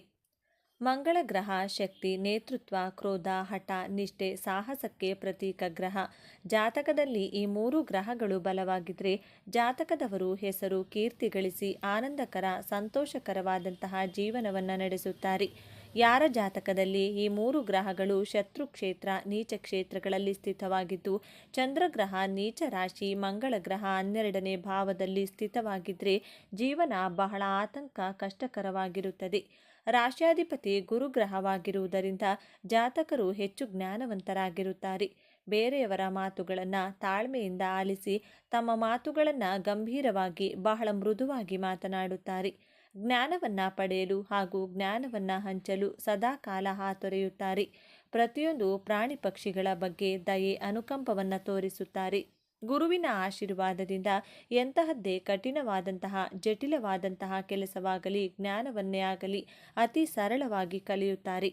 ಮಂಗಳ ಗ್ರಹ ಶಕ್ತಿ, ನೇತೃತ್ವ, ಕ್ರೋಧ, ಹಠ, ನಿಷ್ಠೆ, ಸಾಹಸಕ್ಕೆ ಪ್ರತೀಕ ಗ್ರಹ. ಜಾತಕದಲ್ಲಿ ಈ 3 ಗ್ರಹಗಳು ಬಲವಾಗಿದ್ದರೆ ಜಾತಕದವರು ಹೆಸರು, ಕೀರ್ತಿ ಗಳಿಸಿ ಆನಂದಕರ, ಸಂತೋಷಕರವಾದಂತಹ ಜೀವನವನ್ನು ನಡೆಸುತ್ತಾರೆ. ಯಾರ ಜಾತಕದಲ್ಲಿ ಈ 3 ಗ್ರಹಗಳು ಶತ್ರು ಕ್ಷೇತ್ರ, ನೀಚ ಕ್ಷೇತ್ರಗಳಲ್ಲಿ ಸ್ಥಿತವಾಗಿದ್ದು ಚಂದ್ರಗ್ರಹ ನೀಚ ರಾಶಿ, ಮಂಗಳ ಗ್ರಹ 12ನೇ ಭಾವದಲ್ಲಿ ಸ್ಥಿತವಾಗಿದ್ದರೆ ಜೀವನ ಬಹಳ ಆತಂಕ, ಕಷ್ಟಕರವಾಗಿರುತ್ತದೆ. ರಾಶ್ಯಾಧಿಪತಿ ಗುರುಗ್ರಹವಾಗಿರುವುದರಿಂದ ಜಾತಕರು ಹೆಚ್ಚು ಜ್ಞಾನವಂತರಾಗಿರುತ್ತಾರೆ. ಬೇರೆಯವರ ಮಾತುಗಳನ್ನು ತಾಳ್ಮೆಯಿಂದ ಆಲಿಸಿ ತಮ್ಮ ಮಾತುಗಳನ್ನು ಗಂಭೀರವಾಗಿ, ಬಹಳ ಮೃದುವಾಗಿ ಮಾತನಾಡುತ್ತಾರೆ. ಜ್ಞಾನವನ್ನು ಪಡೆಯಲು ಹಾಗೂ ಜ್ಞಾನವನ್ನು ಹಂಚಲು ಸದಾಕಾಲ ಹಾತೊರೆಯುತ್ತಾರೆ. ಪ್ರತಿಯೊಂದು ಪ್ರಾಣಿ ಪಕ್ಷಿಗಳ ಬಗ್ಗೆ ದಯೆ, ಅನುಕಂಪವನ್ನು ತೋರಿಸುತ್ತಾರೆ. ಗುರುವಿನ ಆಶೀರ್ವಾದದಿಂದ ಎಂತಹದ್ದೇ ಕಠಿಣವಾದಂತಹ, ಜಟಿಲವಾದಂತಹ ಕೆಲಸವಾಗಲಿ, ಜ್ಞಾನವನ್ನೇ ಆಗಲಿ ಅತಿ ಸರಳವಾಗಿ ಕಲಿಯುತ್ತಾರೆ.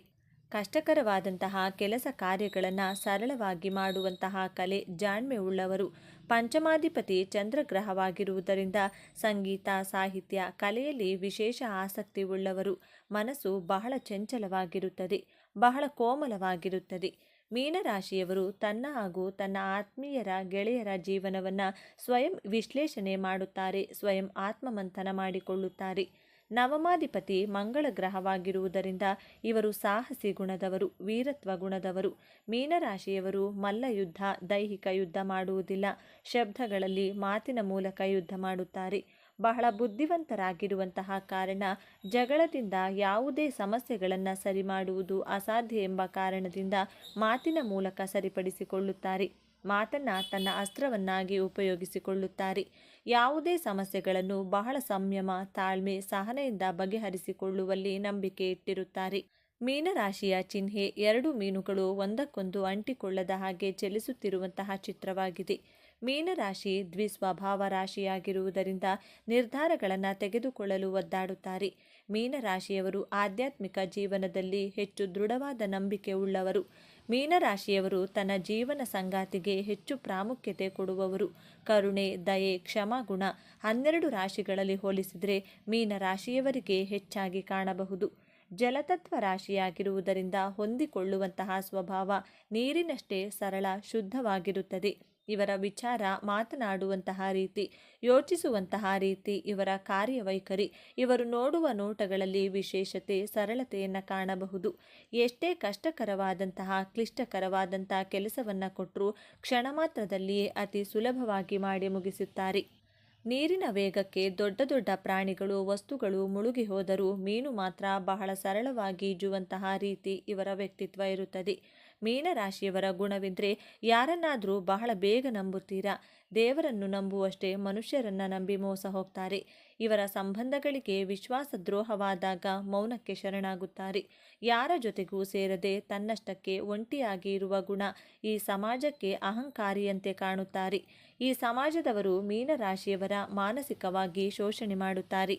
ಕಷ್ಟಕರವಾದಂತಹ ಕೆಲಸ ಕಾರ್ಯಗಳನ್ನು ಸರಳವಾಗಿ ಮಾಡುವಂತಹ ಕಲೆ, ಜಾಣ್ಮೆ ಉಳ್ಳವರು. ಪಂಚಮಾಧಿಪತಿ ಚಂದ್ರಗ್ರಹವಾಗಿರುವುದರಿಂದ ಸಂಗೀತ, ಸಾಹಿತ್ಯ, ಕಲೆಯಲ್ಲಿ ವಿಶೇಷ ಆಸಕ್ತಿ ಉಳ್ಳವರು. ಮನಸ್ಸು ಬಹಳ ಚಂಚಲವಾಗಿರುತ್ತದೆ, ಬಹಳ ಕೋಮಲವಾಗಿರುತ್ತದೆ. ಮೀನರಾಶಿಯವರು ತನ್ನ ಹಾಗೂ ತನ್ನ ಆತ್ಮೀಯರ, ಗೆಳೆಯರ ಜೀವನವನ್ನು ಸ್ವಯಂ ವಿಶ್ಲೇಷಣೆ ಮಾಡುತ್ತಾರೆ, ಸ್ವಯಂ ಆತ್ಮಮಂಥನ ಮಾಡಿಕೊಳ್ಳುತ್ತಾರೆ. ನವಮಾಧಿಪತಿ ಮಂಗಳ ಗ್ರಹವಾಗಿರುವುದರಿಂದ ಇವರು ಸಾಹಸಿ ಗುಣದವರು, ವೀರತ್ವ ಗುಣದವರು. ಮೀನರಾಶಿಯವರು ಮಲ್ಲಯುದ್ಧ, ದೈಹಿಕ ಯುದ್ಧ ಮಾಡುವುದಿಲ್ಲ. ಶಬ್ದಗಳಲ್ಲಿ, ಮಾತಿನ ಮೂಲಕ ಯುದ್ಧ ಮಾಡುತ್ತಾರೆ. ಬಹಳ ಬುದ್ಧಿವಂತರಾಗಿರುವಂತಹ ಕಾರಣ ಜಗಳದಿಂದ ಯಾವುದೇ ಸಮಸ್ಯೆಗಳನ್ನು ಸರಿ ಮಾಡುವುದು ಅಸಾಧ್ಯ ಎಂಬ ಕಾರಣದಿಂದ ಮಾತಿನ ಮೂಲಕ ಸರಿಪಡಿಸಿಕೊಳ್ಳುತ್ತಾರೆ. ಮಾತನ್ನು ತನ್ನ ಅಸ್ತ್ರವನ್ನಾಗಿ ಉಪಯೋಗಿಸಿಕೊಳ್ಳುತ್ತಾರೆ. ಯಾವುದೇ ಸಮಸ್ಯೆಗಳನ್ನು ಬಹಳ ಸಂಯಮ, ತಾಳ್ಮೆ, ಸಹನೆಯಿಂದ ಬಗೆಹರಿಸಿಕೊಳ್ಳುವಲ್ಲಿ ನಂಬಿಕೆ ಇಟ್ಟಿರುತ್ತಾರೆ. ಮೀನರಾಶಿಯ ಚಿಹ್ನೆ ಎರಡು ಮೀನುಗಳು ಒಂದಕ್ಕೊಂದು ಅಂಟಿಕೊಳ್ಳದ ಹಾಗೆ ಚಲಿಸುತ್ತಿರುವಂತಹ ಚಿತ್ರವಾಗಿದೆ. ಮೀನರಾಶಿ ದ್ವಿಸ್ವಭಾವ ರಾಶಿಯಾಗಿರುವುದರಿಂದ ನಿರ್ಧಾರಗಳನ್ನು ತೆಗೆದುಕೊಳ್ಳಲು ಒದ್ದಾಡುತ್ತಾರೆ. ಮೀನರಾಶಿಯವರು ಆಧ್ಯಾತ್ಮಿಕ ಜೀವನದಲ್ಲಿ ಹೆಚ್ಚು ದೃಢವಾದ ನಂಬಿಕೆ ಉಳ್ಳವರು. ಮೀನರಾಶಿಯವರು ತನ್ನ ಜೀವನ ಸಂಗಾತಿಗೆ ಹೆಚ್ಚು ಪ್ರಾಮುಖ್ಯತೆ ಕೊಡುವವರು. ಕರುಣೆ, ದಯೆ, ಕ್ಷಮಾಗುಣ 12 ರಾಶಿಗಳಲ್ಲಿ ಹೋಲಿಸಿದರೆ ಮೀನರಾಶಿಯವರಿಗೆ ಹೆಚ್ಚಾಗಿ ಕಾಣಬಹುದು. ಜಲತತ್ವ ರಾಶಿಯಾಗಿರುವುದರಿಂದ ಹೊಂದಿಕೊಳ್ಳುವಂತಹ ಸ್ವಭಾವ ನೀರಿನಷ್ಟೇ ಸರಳ, ಶುದ್ಧವಾಗಿರುತ್ತದೆ. ಇವರ ವಿಚಾರ, ಮಾತನಾಡುವಂತಹ ರೀತಿ, ಯೋಚಿಸುವಂತಹ ರೀತಿ, ಇವರ ಕಾರ್ಯವೈಖರಿ, ಇವರು ನೋಡುವ ನೋಟಗಳಲ್ಲಿ ವಿಶೇಷತೆ, ಸರಳತೆಯನ್ನು ಕಾಣಬಹುದು. ಎಷ್ಟೇ ಕಷ್ಟಕರವಾದಂತಹ, ಕ್ಲಿಷ್ಟಕರವಾದಂತಹ ಕೆಲಸವನ್ನು ಕೊಟ್ಟರೂ ಕ್ಷಣ ಮಾತ್ರದಲ್ಲಿಯೇ ಅತಿ ಸುಲಭವಾಗಿ ಮಾಡಿ ಮುಗಿಸುತ್ತಾರೆ. ನೀರಿನ ವೇಗಕ್ಕೆ ದೊಡ್ಡ ದೊಡ್ಡ ಪ್ರಾಣಿಗಳು, ವಸ್ತುಗಳು ಮುಳುಗಿ ಹೋದರೂ ಮೀನು ಮಾತ್ರ ಬಹಳ ಸರಳವಾಗಿ ಈಜುವಂತಹ ರೀತಿ ಇವರ ವ್ಯಕ್ತಿತ್ವ ಇರುತ್ತದೆ. ಮೀನರಾಶಿಯವರ ಗುಣವೆಂದರೆ ಯಾರನ್ನಾದರೂ ಬಹಳ ಬೇಗ ನಂಬುತ್ತೀರಾ. ದೇವರನ್ನು ನಂಬುವಷ್ಟೇ ಮನುಷ್ಯರನ್ನು ನಂಬಿ ಮೋಸ ಹೋಗ್ತಾರೆ. ಇವರ ಸಂಬಂಧಗಳಿಗೆ ವಿಶ್ವಾಸ ದ್ರೋಹವಾದಾಗ ಮೌನಕ್ಕೆ ಶರಣಾಗುತ್ತಾರೆ. ಯಾರ ಜೊತೆಗೂ ಸೇರದೆ ತನ್ನಷ್ಟಕ್ಕೆ ಒಂಟಿಯಾಗಿ ಇರುವ ಗುಣ ಈ ಸಮಾಜಕ್ಕೆ ಅಹಂಕಾರಿಯಂತೆ ಕಾಣುತ್ತಾರೆ. ಈ ಸಮಾಜದವರು ಮೀನರಾಶಿಯವರ ಮಾನಸಿಕವಾಗಿ ಶೋಷಣೆ ಮಾಡುತ್ತಾರೆ.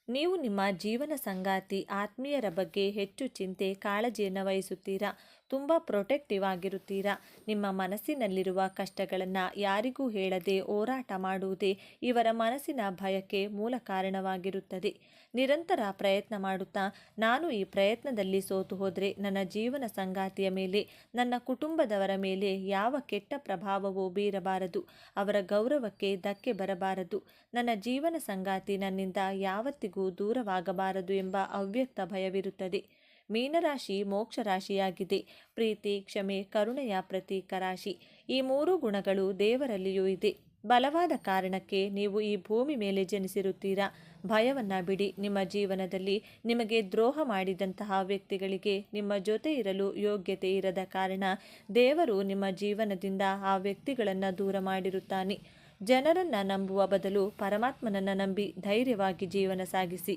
ನೀವು ನಿಮ್ಮ ಜೀವನ ಸಂಗಾತಿ, ಆತ್ಮೀಯರ ಬಗ್ಗೆ ಹೆಚ್ಚು ಚಿಂತೆ, ಕಾಳಜಿಯನ್ನು ವಹಿಸುತ್ತೀರಾ. ತುಂಬ ಪ್ರೊಟೆಕ್ಟಿವ್ ಆಗಿರುತ್ತೀರಾ. ನಿಮ್ಮ ಮನಸ್ಸಿನಲ್ಲಿರುವ ಕಷ್ಟಗಳನ್ನು ಯಾರಿಗೂ ಹೇಳದೆ ಹೋರಾಟ ಮಾಡುವುದೇ ಇವರ ಮನಸ್ಸಿನ ಭಯಕ್ಕೆ ಮೂಲ ಕಾರಣವಾಗಿರುತ್ತದೆ. ನಿರಂತರ ಪ್ರಯತ್ನ ಮಾಡುತ್ತಾ ನಾನು ಈ ಪ್ರಯತ್ನದಲ್ಲಿ ಸೋತು ಹೋದರೆ ನನ್ನ ಜೀವನ ಸಂಗಾತಿಯ ಮೇಲೆ, ನನ್ನ ಕುಟುಂಬದವರ ಮೇಲೆ ಯಾವ ಕೆಟ್ಟ ಪ್ರಭಾವವೂ ಬೀರಬಾರದು, ಅವರ ಗೌರವಕ್ಕೆ ಧಕ್ಕೆ ಬರಬಾರದು, ನನ್ನ ಜೀವನ ಸಂಗಾತಿ ನನ್ನಿಂದ ಯಾವತ್ತಿಗೂ ದೂರವಾಗಬಾರದು ಎಂಬ ಅವ್ಯಕ್ತ ಭಯವಿರುತ್ತದೆ. ಮೀನರಾಶಿ ಮೋಕ್ಷ ರಾಶಿಯಾಗಿದೆ. ಪ್ರೀತಿ, ಕ್ಷಮೆ, ಕರುಣೆಯ ಪ್ರತೀಕ ರಾಶಿ. ಈ 3 ಗುಣಗಳು ದೇವರಲ್ಲಿಯೂ ಇದೆ. ಬಲವಾದ ಕಾರಣಕ್ಕೆ ನೀವು ಈ ಭೂಮಿ ಮೇಲೆ ಜನಿಸಿರುತ್ತೀರಾ. ಭಯವನ್ನು ಬಿಡಿ. ನಿಮ್ಮ ಜೀವನದಲ್ಲಿ ನಿಮಗೆ ದ್ರೋಹ ಮಾಡಿದಂತಹ ವ್ಯಕ್ತಿಗಳಿಗೆ ನಿಮ್ಮ ಜೊತೆ ಇರಲು ಯೋಗ್ಯತೆ ಇರದ ಕಾರಣ ದೇವರು ನಿಮ್ಮ ಜೀವನದಿಂದ ಆ ವ್ಯಕ್ತಿಗಳನ್ನು ದೂರ ಮಾಡಿರುತ್ತಾನೆ. ಜನರನ್ನು ನಂಬುವ ಬದಲು ಪರಮಾತ್ಮನನ್ನು ನಂಬಿ ಧೈರ್ಯವಾಗಿ ಜೀವನ ಸಾಗಿಸಿ.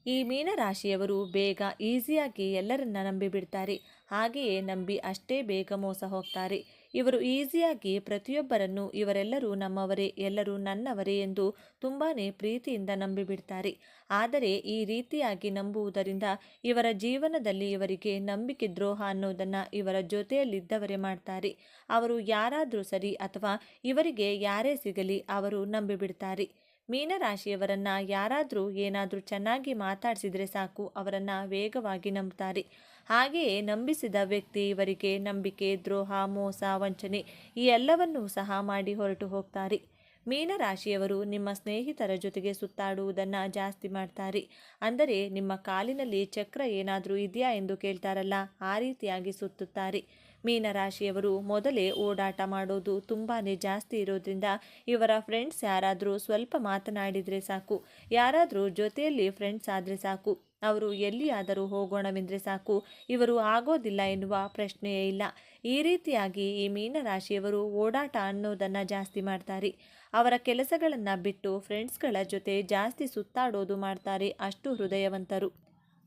ಈ ಮೀನರಾಶಿಯವರು ಬೇಗ ಈಸಿಯಾಗಿ ಎಲ್ಲರನ್ನ ನಂಬಿಬಿಡ್ತಾರೆ. ಹಾಗೆಯೇ ನಂಬಿ ಅಷ್ಟೇ ಬೇಗ ಮೋಸ ಹೋಗ್ತಾರೆ. ಇವರು ಈಸಿಯಾಗಿ ಪ್ರತಿಯೊಬ್ಬರನ್ನು ಇವರೆಲ್ಲರೂ ನಮ್ಮವರೇ, ಎಲ್ಲರೂ ನನ್ನವರೇ ಎಂದು ತುಂಬಾ ಪ್ರೀತಿಯಿಂದ ನಂಬಿಬಿಡ್ತಾರೆ. ಆದರೆ ಈ ರೀತಿಯಾಗಿ ನಂಬುವುದರಿಂದ ಇವರ ಜೀವನದಲ್ಲಿ ಇವರಿಗೆ ನಂಬಿಕೆ ದ್ರೋಹ ಅನ್ನೋದನ್ನು ಇವರ ಜೊತೆಯಲ್ಲಿದ್ದವರೇ ಮಾಡ್ತಾರೆ. ಅವರು ಯಾರಾದರೂ ಸರಿ ಅಥವಾ ಇವರಿಗೆ ಯಾರೇ ಸಿಗಲಿ ಅವರು ನಂಬಿಬಿಡ್ತಾರೆ. ಮೀನರಾಶಿಯವರನ್ನು ಯಾರಾದರೂ ಏನಾದರೂ ಚೆನ್ನಾಗಿ ಮಾತಾಡಿಸಿದರೆ ಸಾಕು, ಅವರನ್ನು ವೇಗವಾಗಿ ನಂಬ್ತಾರೆ. ಹಾಗೆಯೇ ನಂಬಿಸಿದ ವ್ಯಕ್ತಿ ಇವರಿಗೆ ನಂಬಿಕೆ ದ್ರೋಹ, ಮೋಸ, ವಂಚನೆ ಈ ಎಲ್ಲವನ್ನೂ ಸಹ ಮಾಡಿ ಹೊರಟು ಹೋಗ್ತಾರೆ. ಮೀನರಾಶಿಯವರು ನಿಮ್ಮ ಸ್ನೇಹಿತರ ಜೊತೆಗೆ ಸುತ್ತಾಡುವುದನ್ನು ಜಾಸ್ತಿ ಮಾಡ್ತಾರೆ. ಅಂದರೆ ನಿಮ್ಮ ಕಾಲಿನಲ್ಲಿ ಚಕ್ರ ಏನಾದರೂ ಇದೆಯಾ ಎಂದು ಕೇಳ್ತಾರಲ್ಲ, ಆ ರೀತಿಯಾಗಿ ಸುತ್ತುತ್ತಾರೆ. ಮೀನರಾಶಿಯವರು ಮೊದಲೇ ಓಡಾಟ ಮಾಡೋದು ತುಂಬಾ ಜಾಸ್ತಿ ಇರೋದ್ರಿಂದ ಇವರ ಫ್ರೆಂಡ್ಸ್ ಯಾರಾದರೂ ಸ್ವಲ್ಪ ಮಾತನಾಡಿದರೆ ಸಾಕು, ಯಾರಾದರೂ ಜೊತೆಯಲ್ಲಿ ಫ್ರೆಂಡ್ಸ್ ಆದರೆ ಸಾಕು, ಅವರು ಎಲ್ಲಿಯಾದರೂ ಹೋಗೋಣವೆಂದರೆ ಸಾಕು, ಇವರು ಆಗೋದಿಲ್ಲ ಎನ್ನುವ ಪ್ರಶ್ನೆಯೇ ಇಲ್ಲ. ಈ ರೀತಿಯಾಗಿ ಈ ಮೀನರಾಶಿಯವರು ಓಡಾಟ ಅನ್ನೋದನ್ನು ಜಾಸ್ತಿ ಮಾಡ್ತಾರೆ. ಅವರ ಕೆಲಸಗಳನ್ನು ಬಿಟ್ಟು ಫ್ರೆಂಡ್ಸ್ಗಳ ಜೊತೆ ಜಾಸ್ತಿ ಸುತ್ತಾಡೋದು ಮಾಡ್ತಾರೆ. ಅಷ್ಟು ಹೃದಯವಂತರು.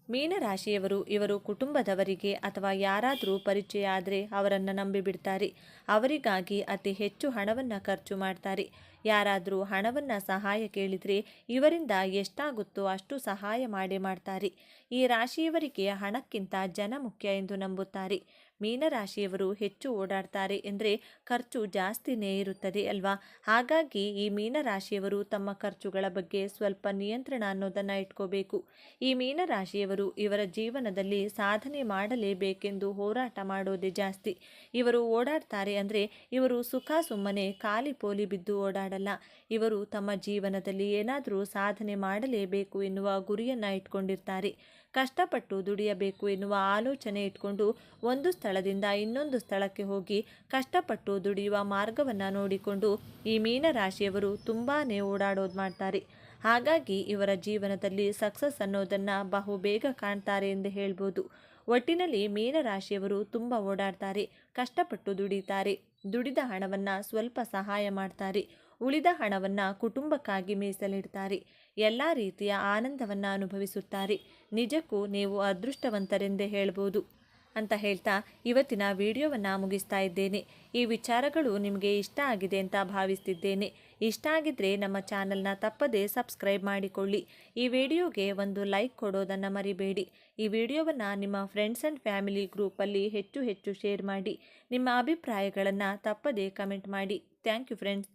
ಮೀನರಾಶಿಯವರು ಇವರು ಕುಟುಂಬದವರಿಗೆ ಅಥವಾ ಯಾರಾದರೂ ಪರಿಚಯ ಆದರೆ ಅವರನ್ನು ನಂಬಿಬಿಡ್ತಾರೆ. ಅವರಿಗಾಗಿ ಅತಿ ಹೆಚ್ಚು ಹಣವನ್ನು ಖರ್ಚು ಮಾಡ್ತಾರೆ. ಯಾರಾದರೂ ಹಣವನ್ನು ಸಹಾಯ ಕೇಳಿದರೆ ಇವರಿಂದ ಎಷ್ಟಾಗುತ್ತೋ ಅಷ್ಟು ಸಹಾಯ ಮಾಡೇ ಮಾಡ್ತಾರೆ. ಈ ರಾಶಿಯವರಿಗೆ ಹಣಕ್ಕಿಂತ ಜನ ಮುಖ್ಯ ಎಂದು ನಂಬುತ್ತಾರೆ. ಮೀನರಾಶಿಯವರು ಹೆಚ್ಚು ಓಡಾಡ್ತಾರೆ ಎಂದರೆ ಖರ್ಚು ಜಾಸ್ತಿನೇ ಇರುತ್ತದೆ ಅಲ್ವಾ. ಹಾಗಾಗಿ ಈ ಮೀನರಾಶಿಯವರು ತಮ್ಮ ಖರ್ಚುಗಳ ಬಗ್ಗೆ ಸ್ವಲ್ಪ ನಿಯಂತ್ರಣ ಅನ್ನೋದನ್ನು ಇಟ್ಕೋಬೇಕು. ಈ ಮೀನರಾಶಿಯವರು ಇವರ ಜೀವನದಲ್ಲಿ ಸಾಧನೆ ಮಾಡಲೇಬೇಕೆಂದು ಹೋರಾಟ ಮಾಡೋದೇ ಜಾಸ್ತಿ. ಇವರು ಓಡಾಡ್ತಾರೆ ಅಂದರೆ ಇವರು ಸುಖ ಸುಮ್ಮನೆ ಖಾಲಿ ಪೋಲಿ ಬಿದ್ದು ಓಡಾಡಲ್ಲ. ಇವರು ತಮ್ಮ ಜೀವನದಲ್ಲಿ ಏನಾದರೂ ಸಾಧನೆ ಮಾಡಲೇಬೇಕು ಎನ್ನುವ ಗುರಿಯನ್ನು ಇಟ್ಕೊಂಡಿರ್ತಾರೆ. ಕಷ್ಟಪಟ್ಟು ದುಡಿಯಬೇಕು ಎನ್ನುವ ಆಲೋಚನೆ ಇಟ್ಕೊಂಡು ಒಂದು ಸ್ಥಳದಿಂದ ಇನ್ನೊಂದು ಸ್ಥಳಕ್ಕೆ ಹೋಗಿ ಕಷ್ಟಪಟ್ಟು ದುಡಿಯುವ ಮಾರ್ಗವನ್ನು ನೋಡಿಕೊಂಡು ಈ ಮೀನರಾಶಿಯವರು ತುಂಬಾ ಓಡಾಡೋದು ಮಾಡ್ತಾರೆ. ಹಾಗಾಗಿ ಇವರ ಜೀವನದಲ್ಲಿ ಸಕ್ಸಸ್ ಅನ್ನೋದನ್ನು ಬಹುಬೇಗ ಕಾಣ್ತಾರೆ ಎಂದು ಹೇಳ್ಬೋದು. ಒಟ್ಟಿನಲ್ಲಿ ಮೀನರಾಶಿಯವರು ತುಂಬ ಓಡಾಡ್ತಾರೆ, ಕಷ್ಟಪಟ್ಟು ದುಡಿತಾರೆ. ದುಡಿದ ಹಣವನ್ನು ಸ್ವಲ್ಪ ಸಹಾಯ ಮಾಡ್ತಾರೆ. ಉಳಿದ ಹಣವನ್ನು ಕುಟುಂಬಕ್ಕಾಗಿ ಮೀಸಲಿಡ್ತಾರೆ. ಎಲ್ಲ ರೀತಿಯ ಆನಂದವನ್ನು ಅನುಭವಿಸುತ್ತಾರೆ. ನಿಜಕ್ಕೂ ನೀವು ಅದೃಷ್ಟವಂತರೆಂದೇ ಹೇಳ್ಬೋದು ಅಂತ ಹೇಳ್ತಾ ಇವತ್ತಿನ ವಿಡಿಯೋವನ್ನು ಮುಗಿಸ್ತಾ ಇದ್ದೇನೆ. ಈ ವಿಚಾರಗಳು ನಿಮಗೆ ಇಷ್ಟ ಆಗಿದೆ ಅಂತ ಭಾವಿಸ್ತಿದ್ದೇನೆ. ಇಷ್ಟ ಆಗಿದ್ದರೆ ನಮ್ಮ ಚಾನಲ್ನ ತಪ್ಪದೇ ಸಬ್ಸ್ಕ್ರೈಬ್ ಮಾಡಿಕೊಳ್ಳಿ. ಈ ವಿಡಿಯೋಗೆ ಒಂದು ಲೈಕ್ ಕೊಡೋದನ್ನು ಮರಿಬೇಡಿ. ಈ ವಿಡಿಯೋವನ್ನು ನಿಮ್ಮ ಫ್ರೆಂಡ್ಸ್ ಆ್ಯಂಡ್ ಫ್ಯಾಮಿಲಿ ಗ್ರೂಪಲ್ಲಿ ಹೆಚ್ಚು ಶೇರ್ ಮಾಡಿ. ನಿಮ್ಮ ಅಭಿಪ್ರಾಯಗಳನ್ನು ತಪ್ಪದೇ ಕಮೆಂಟ್ ಮಾಡಿ. Thank you friends.